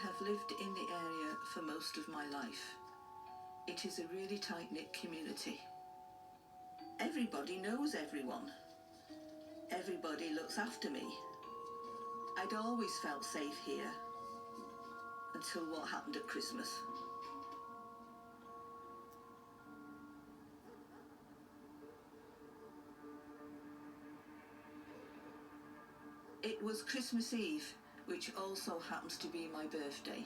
have lived in the area for most of my life. It is a really tight-knit community. Everybody knows everyone. Everybody looks after me. I'd always felt safe here, until what happened at Christmas. It was Christmas Eve, which also happens to be my birthday.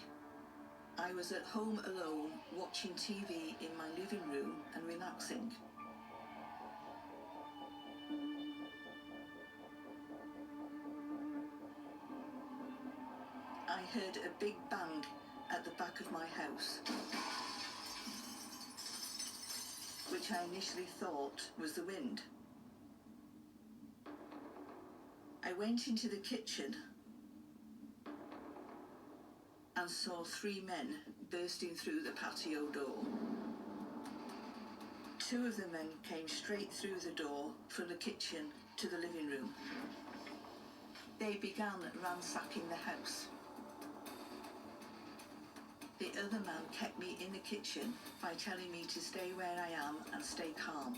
I was at home alone, watching TV in my living room and relaxing. I heard a big bang at the back of my house, which I initially thought was the wind. I went into the kitchen and saw 3 men bursting through the patio door. 2 of the men came straight through the door from the kitchen to the living room. They began ransacking the house. The other man kept me in the kitchen by telling me to stay where I am and stay calm.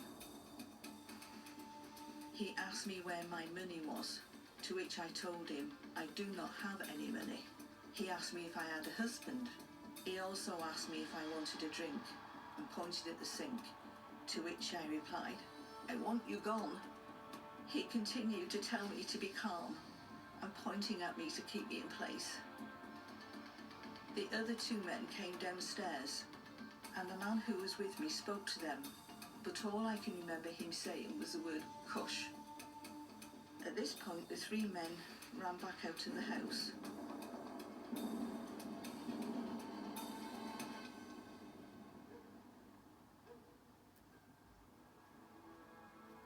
He asked me where my money was, to which I told him I do not have any money. He asked me if I had a husband. He also asked me if I wanted a drink and pointed at the sink, to which I replied, "I want you gone." He continued to tell me to be calm and pointing at me to keep me in place. The other 2 men came downstairs and the man who was with me spoke to them, but all I can remember him saying was the word "Kush." At this point, the 3 men ran back out of the house.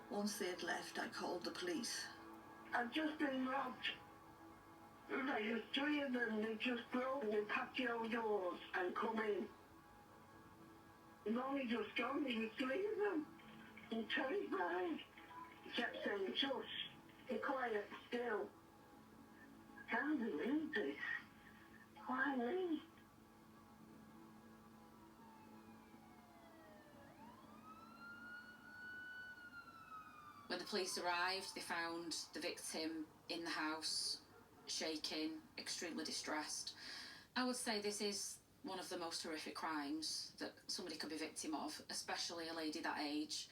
Once they had left, I called the police. I've just been robbed. There's 3 of them, they just broke the patio doors and come in. They've only just gone, there were 3 of them. I'm terrified. He kept saying, "Shush, be quiet, still." Can't believe this. Why me? When the police arrived, they found the victim in the house, shaking, extremely distressed. I would say this is one of the most horrific crimes that somebody could be victim of, especially a lady that age,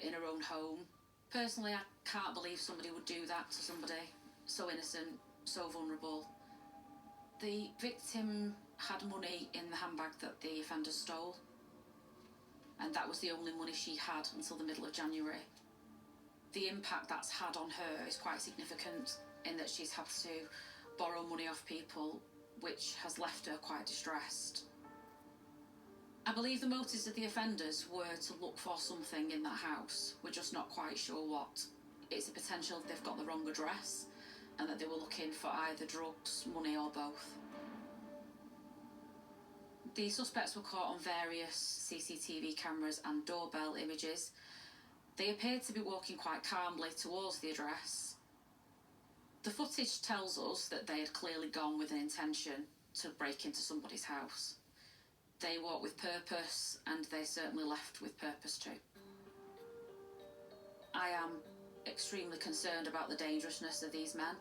in her own home. Personally, I can't believe somebody would do that to somebody so innocent, so vulnerable. The victim had money in the handbag that the offender stole, and that was the only money she had until the middle of January. The impact that's had on her is quite significant in that she's had to borrow money off people, which has left her quite distressed. I believe the motives of the offenders were to look for something in that house. We're just not quite sure what. It's a potential they've got the wrong address and that they were looking for either drugs, money or both. The suspects were caught on various CCTV cameras and doorbell images. They appeared to be walking quite calmly towards the address. The footage tells us that they had clearly gone with an intention to break into somebody's house. They walked with purpose, and they certainly left with purpose too. I am extremely concerned about the dangerousness of these men.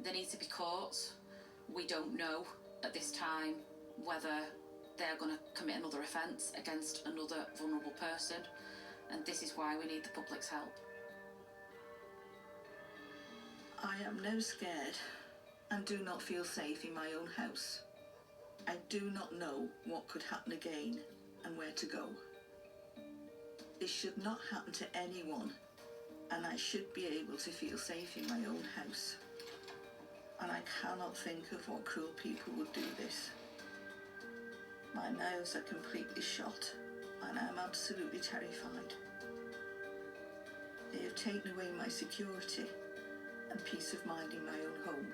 They need to be caught. We don't know at this time whether they're going to commit another offence against another vulnerable person, and this is why we need the public's help. I am now scared and do not feel safe in my own house. I do not know what could happen again and where to go. This should not happen to anyone, and I should be able to feel safe in my own house. And I cannot think of what cruel people would do this. My nerves are completely shot, and I am absolutely terrified. They have taken away my security and peace of mind in my own home.